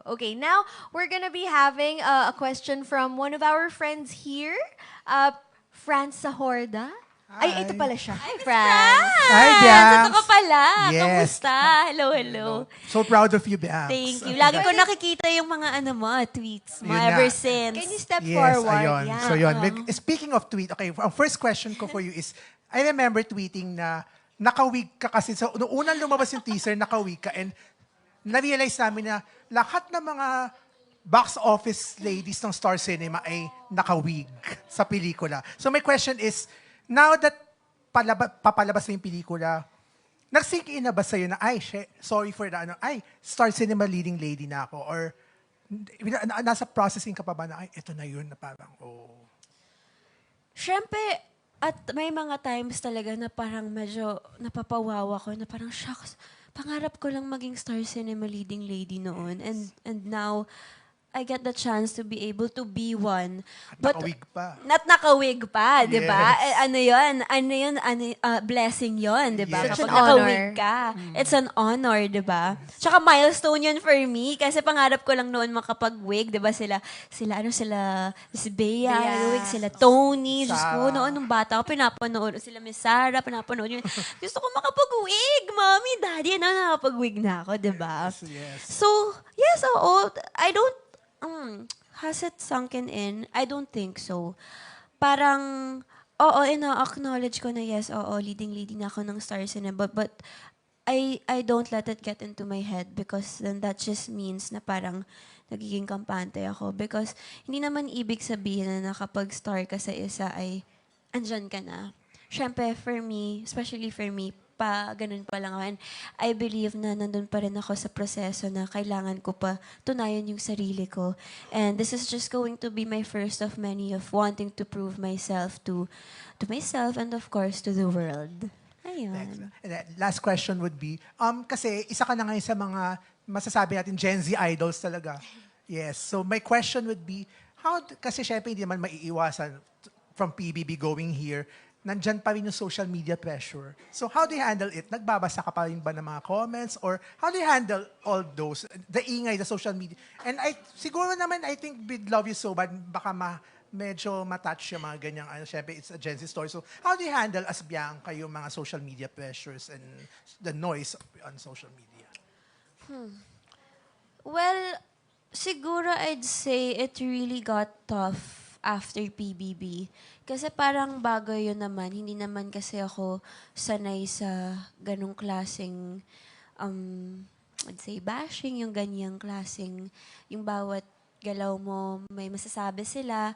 Okay, now we're gonna be having a question from one of our friends here, Franz Sahorda. Ay, ito Hi. pala siya. Hi, Franz! Hi, Ito ka Bianx. pala. Yes. Kamusta? Hello, hello. So proud of you, Bianx. Thank you. Lagi ko nakikita yung mga tweets mo Yun ever nga. since. Can you step Yes, forward? ayun. Yan. So yun. Speaking of tweet, okay, ang first question ko for you is, I remember tweeting na nakawig ka kasi. So, noong unang lumabas yung teaser, nakawig ka. And na-realize namin na lahat ng mga box office ladies ng Star Cinema ay nakawig sa pelikula. So my question is, now that papalabas na yung pelikula, nag-sink in na ba sa'yo na, ay, sorry for the, Star Cinema leading lady na ako? Or nasa processing ka pa ba na, ay, ito na yun, na parang, oh. Siyempre, at may mga times talaga na parang medyo napapawawa ko, na parang, shucks, pangarap ko lang maging Star Cinema leading lady noon. And now, I get the chance to be able to be one. At nakawig pa. Not nakawig pa, di ba? Yes. Blessing yon, di ba? Yes. Kapag Such an honor. nakawig ka. It's an honor, di ba? Tsaka milestone yun for me kasi pangarap ko lang noon makapag-wig, di ba? Sila, si Bea, Bea. nag-wig, sila Tony, Diyos ko, Sarah. noon nung bata ko, pinapanood, sila Miss Sarah, pinapanood yun. Gusto ko makapag-wig, mommy, daddy, nakapag-wig na ako, di ba? Yes. So, yes, oo. I don't, has it sunken in? I don't think so. Parang, oo, ina-acknowledge ko na yes, oo, leading na ako ng Star Cinema. But I don't let it get into my head because then that just means na parang nagiging kampante ako. Because hindi naman ibig sabihin na kapag star ka sa isa ay andyan ka na. Siyempre, for me, especially for me, ganun pa lang ako. And I believe na nandun pa rin ako sa proseso na kailangan ko pa tunayan yung sarili ko. And this is just going to be my first of many of wanting to prove myself to myself and of course to the world. Ayun. And then, last question would be, kasi isa ka na ngayon sa mga masasabi natin Gen Z idols talaga. Yes. So my question would be, kasi syempre hindi naman maiiwasan from PBB going here, nandyan pa rin yung social media pressure. So how do you handle it? Nagbabasa ka pa rin ba ng mga comments? Or how do you handle all those? The ingay, the social media. And siguro naman, I think with Love You So Bad, baka medyo matouch yung mga ganyang, syempre it's a Gen Z story. So how do you handle as Bianca yung mga social media pressures and the noise on social media? Well, siguro I'd say it really got tough after PBB. Kasi parang bago yun naman. Hindi naman kasi ako sanay sa ganong klaseng, I'd say, bashing, yung ganyang klaseng, yung bawat galaw mo, may masasabi sila.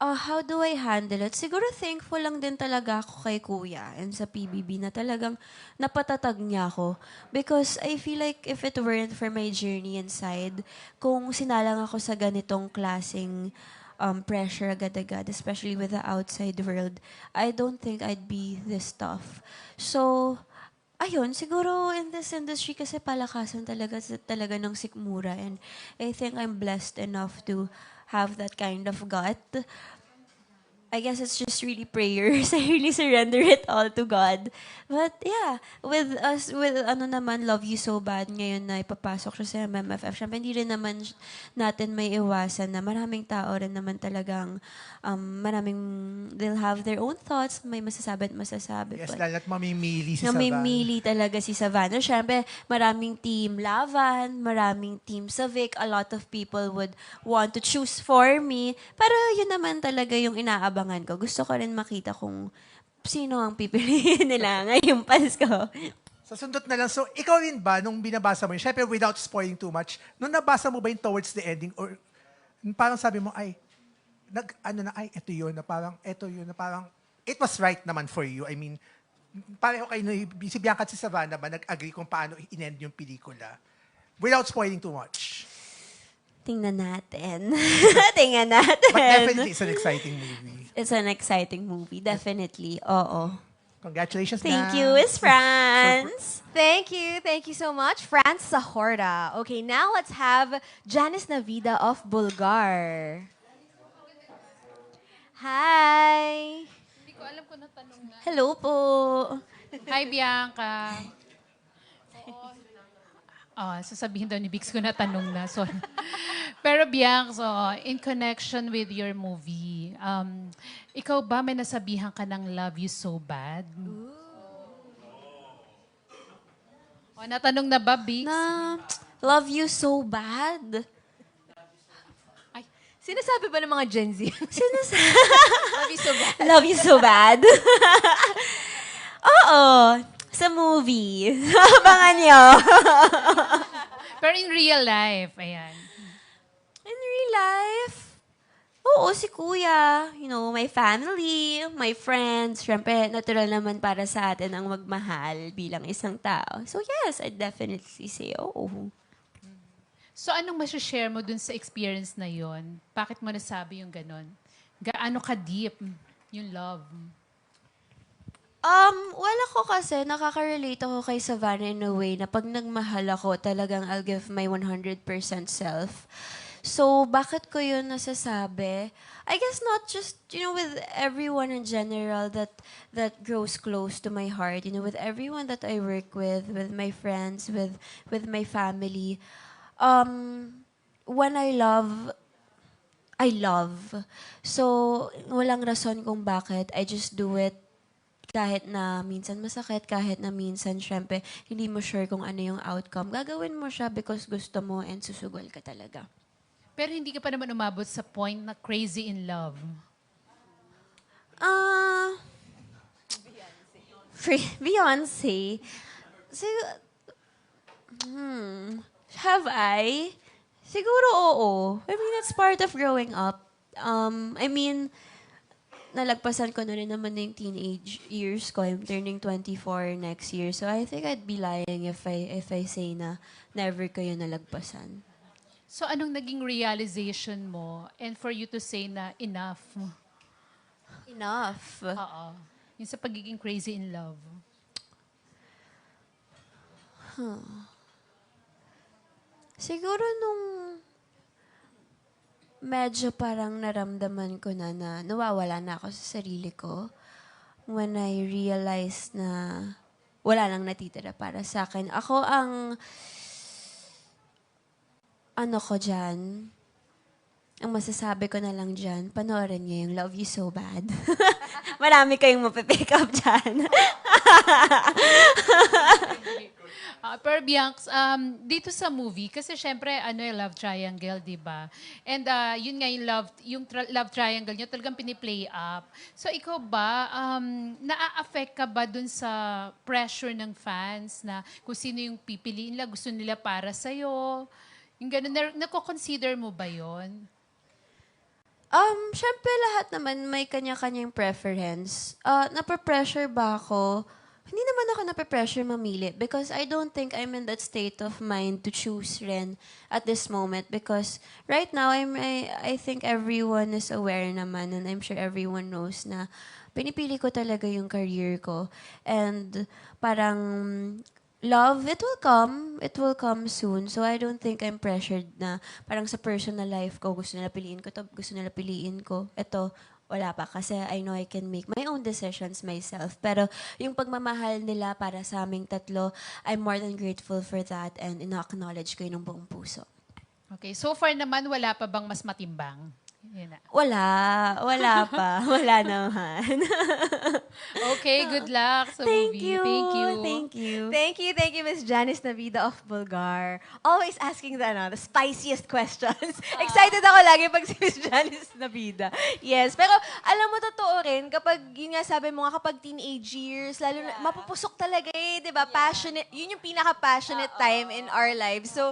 How do I handle it? Siguro thankful lang din talaga ako kay Kuya and sa PBB na talagang napatatag niya ako. Because I feel like if it weren't for my journey inside, kung sinalang ako sa ganitong klaseng pressure agad-agad, especially with the outside world, I don't think I'd be this tough. So, ayun, siguro in this industry kasi palakasan talaga ng sikmura, and I think I'm blessed enough to have that kind of gut. I guess it's just really prayers. I really surrender it all to God. But yeah, with Love You So Bad, ngayon na ipapasok siya sa MMFF, syempre hindi rin naman natin may iwasan na maraming tao rin naman talagang, they'll have their own thoughts, may masasabi at masasabi. Yes, But lalo at mamimili si Savannah. namimili talaga si Savannah. Siyempre, maraming team Lavan, maraming team Savic. A lot of people would want to choose for me. Pero yun naman talaga yung inaabangan ko. Gusto ko rin makita kung sino ang pipiliin nila ngayong Pasko. Sa sundot na lang, so ikaw rin ba, nung binabasa mo yun, syempre without spoiling too much, nung nabasa mo ba yun towards the ending, or parang sabi mo, ito yun, na parang, it was right naman for you. I mean, pareho kayo, si Bianca at si Savannah ba, nag-agree kung paano in-end yung pelikula? Without spoiling too much. Tingnan natin. Tingnan natin. But definitely, it's an exciting movie. It's an exciting movie. Definitely. Oo. Congratulations, Thank Nat. you, Miss France. Thank you so much, Franz Sahorda. Okay, now let's have Janice Navida of Bulgar. Hi! Hindi ko alam kung natanong na. Hello po. Hi, Bianca. Sasabihin daw ni Bix ko na tanong na. Sorry. Pero Bianc, so, in connection with your movie, ikaw ba may nasabihan ka ng love you so bad? Natanong na ba, Bix? Na, love you so bad. Ay, Sinasabi ba ng mga Gen Z? Love you so bad. Love you so bad. Oo, sa movie. Abangan nyo. pero in real life, ayan. In real life, oo, si kuya, my family, my friends, syempre, natural naman para sa atin ang magmahal bilang isang tao. So yes, I'd definitely say oo. So anong share mo dun sa experience na yon? Bakit mo nasabi yung ganon? Gaano ka-deep yung love? Wala ko kasi, nakaka-relate ako kay Savannah in a way na pag nagmahal ako, talagang I'll give my 100% self. So, bakit ko yun nasasabi? I guess not just, with everyone in general that grows close to my heart, with everyone that I work with my friends, with my family. When I love. So, walang rason kung bakit. I just do it kahit na minsan masakit, kahit na minsan, syempre, hindi mo sure kung ano yung outcome. Gagawin mo siya because gusto mo and susugol ka talaga. Pero hindi ka pa naman umabot sa point na crazy in love. Beyonce. Have I? Siguro oo. I mean, it's part of growing up. Nalagpasan ko na rin naman yung teenage years ko. I'm turning 24 next year. So I think I'd be lying if I say na never ko yun nalagpasan. So anong naging realization mo and for you to say na enough? Enough. Oo. Yung sa pagiging crazy in love. Siguro nung medyo parang naramdaman ko na nawawala na ako sa sarili ko when I realized na wala nang natitira para sa akin. Ako ang ko dyan, ang masasabi ko na lang dyan, panoorin niyo yung Love You So Bad. Marami kayong mapipick up dyan. Pero Bianc, dito sa movie, kasi syempre, love triangle, di ba? And yun nga yung love triangle nyo, talagang piniplay up. So ikaw ba, naa-affect ka ba dun sa pressure ng fans na kung sino yung pipiliin nila, gusto nila para sa'yo? Yung ganun, nako-consider mo ba yon? Syempre lahat naman may kanya-kanyang preference. Napapressure ba ako? Hindi naman ako napapressure mamili because I don't think I'm in that state of mind to choose rin at this moment because right now I think everyone is aware naman and I'm sure everyone knows na pinipili ko talaga yung career ko and parang love, it will come soon. So I don't think I'm pressured na parang sa personal life ko, gusto nila piliin ko to, gusto nila piliin ko. Ito, wala pa. Kasi I know I can make my own decisions myself. Pero yung pagmamahal nila para sa aming tatlo, I'm more than grateful for that and ina-acknowledge ko yun ng buong puso. Okay, so far naman, wala pa bang mas matimbang? Yun na. Wala pa. Wala naman. Okay, good luck sa Thank movie. you. Thank you. Thank you, Miss Janice Navida of Bulgar. Always asking the spiciest questions. Excited ako lagi pag si Miss Janice Navida. Yes, pero alam mo, totoo rin, kapag, yun nga sabi mo nga, kapag teenage years, lalo na, mapupusok talaga di ba? Passionate, yun yung pinaka-passionate time in our lives. So,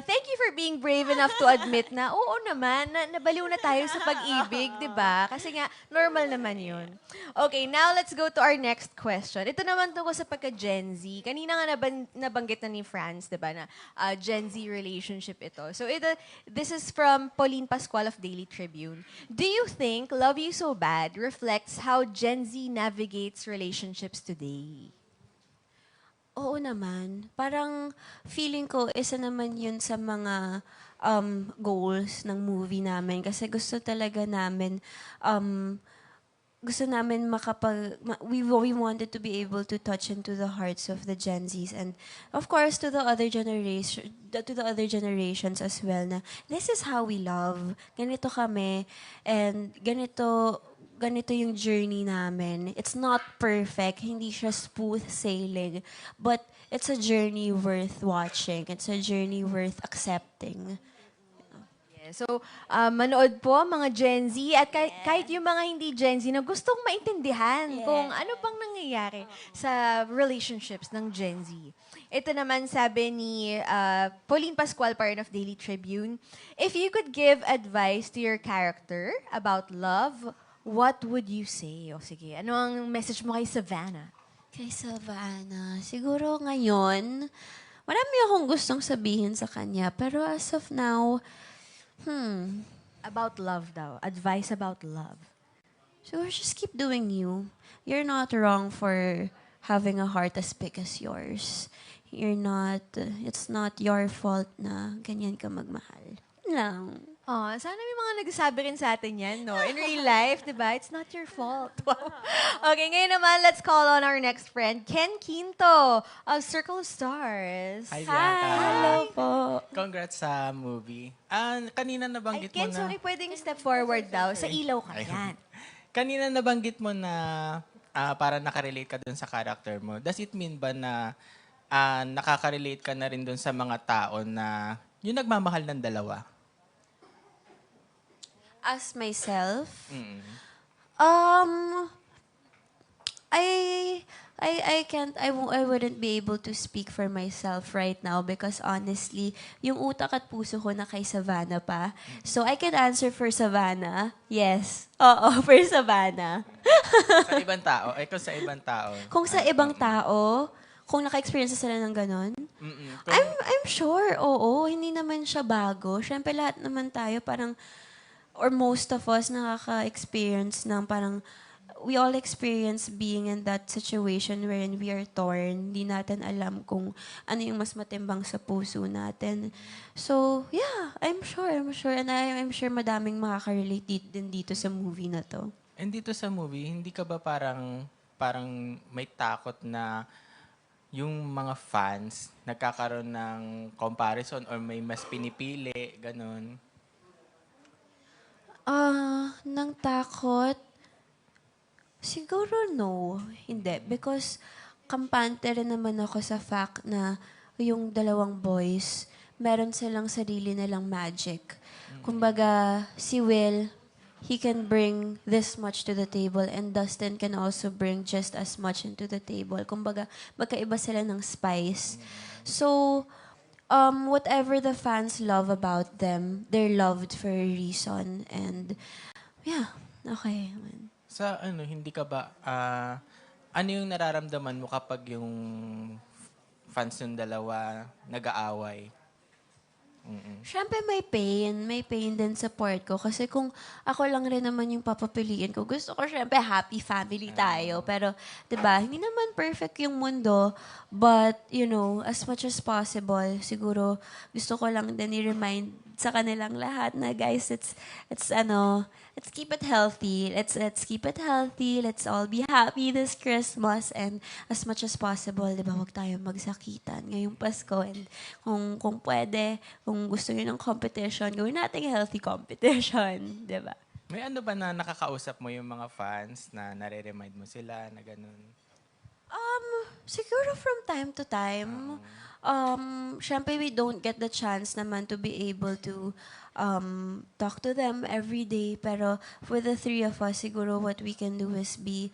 thank you for being brave enough to admit na, oo naman, nabaliw na tayo sa pag-ibig, di ba? Kasi nga, normal naman yun. Okay, now let's go to our next question. Ito naman tungkol sa pagka-Gen Z. Kanina nga nabanggit na ni Franz, di ba, na Gen Z relationship ito. So this is from Pauline Pascual of Daily Tribune. Do you think Love You So Bad reflects how Gen Z navigates relationships today? Oo naman. Parang feeling ko, isa naman yun sa mga goals ng movie namin. Kasi gusto talaga namin gusto namin we wanted to be able to touch into the hearts of the Gen Zs and of course to the other generations as well na this is how we love. Ganito kami and ganito yung journey namin. It's not perfect, hindi siya smooth sailing, but it's a journey worth watching. It's a journey worth accepting. So, manood po mga Gen Z at kahit yung mga hindi Gen Z na gustong maintindihan kung ano pang nangyayari sa relationships ng Gen Z. Ito naman sabi ni Pauline Pascual, part of Daily Tribune, if you could give advice to your character about love, what would you say? O sige, ano ang message mo kay Savannah? Kay Savannah, siguro ngayon, marami akong gustong sabihin sa kanya, pero as of now, About love daw. Advice about love. so just keep doing you. You're not wrong for having a heart as big as yours. It's not your fault na ganyan ka magmahal. Yun lang. Oh, sana may mga nagsasabi rin sa atin yan, no? In real life, di ba? It's not your fault. Wow. Okay, ngayon naman, let's call on our next friend, Ken Quinto of Circle of Stars. Hi, Bianca. Hello po. Congrats sa movie. Kanina Ay, nabanggit Ken, mo na... sorry, pwedeng step forward daw. Sa ilaw ka yan. Kanina nabanggit mo na para nakarelate ka dun sa character mo. Does it mean ba na nakaka-relate ka na rin dun sa mga tao na yung nagmamahal ng dalawa? As myself, Mm. I wouldn't be able to speak for myself right now because honestly, yung utak at puso ko na kay Savannah pa. So I can answer for Savannah. Yes. Oo, for Savannah. Sa ibang tao? Kung sa ibang tao. Kung sa ibang tao, kung naka-experience na sila ng ganon, I'm sure, oo, hindi naman siya bago. Siyempre lahat naman tayo parang or most of us nakaka-experience ng parang we all experience being in that situation wherein we are torn. Hindi natin alam kung ano yung mas matimbang sa puso natin. So, yeah, I'm sure. And I'm sure madaming makaka-relate din dito sa movie na to. And dito sa movie, hindi ka ba parang may takot na yung mga fans nagkakaroon ng comparison or may mas pinipili, ganun? Nang takot? Siguro no. Hindi. Because kampante rin naman ako sa fact na yung dalawang boys, meron silang sarili nilang magic. Kumbaga, si Will, he can bring this much to the table and Dustin can also bring just as much into the table. Kumbaga, magkaiba sila ng spice. So, whatever the fans love about them, they're loved for a reason. And, yeah, okay. Sa hindi ka ba, ano yung nararamdaman mo kapag yung fans ng dalawa nag-aaway? Siyempre may pain din sa part ko. Kasi kung ako lang rin naman yung papapiliin ko, gusto ko siyempre happy family tayo. Pero, di ba, hindi naman perfect yung mundo. But, as much as possible, siguro gusto ko lang din i-remind sa kanilang lahat na guys, let's keep it healthy. Let's keep it healthy. Let's all be happy this Christmas. And as much as possible, di ba, huwag tayong magsakitan ngayong Pasko. And kung pwede, kung gusto nyo ng competition, gawin natin healthy competition. Di ba? May ano ba na nakakausap mo yung mga fans na nare-remind mo sila na ganun? Siguro from time to time. Syempre, we don't get the chance naman to be able to talk to them every day. Pero for the three of us, siguro what we can do is be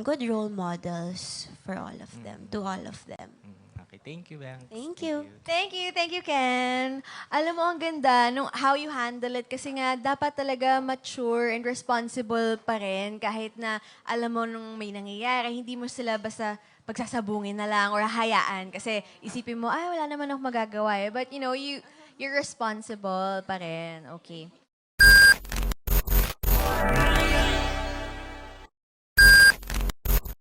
good role models for all of them, to all of them. Okay, thank you, Bang. Thank you. Thank you, Ken. Alam mo, ang ganda nung how you handle it kasi nga dapat talaga mature and responsible pa rin kahit na alam mo nung may nangyayari, hindi mo sila basta pagsasabungin na lang or hayaan kasi isipin mo, ay, wala naman akong magagawa eh. But you're responsible pa rin. Okay.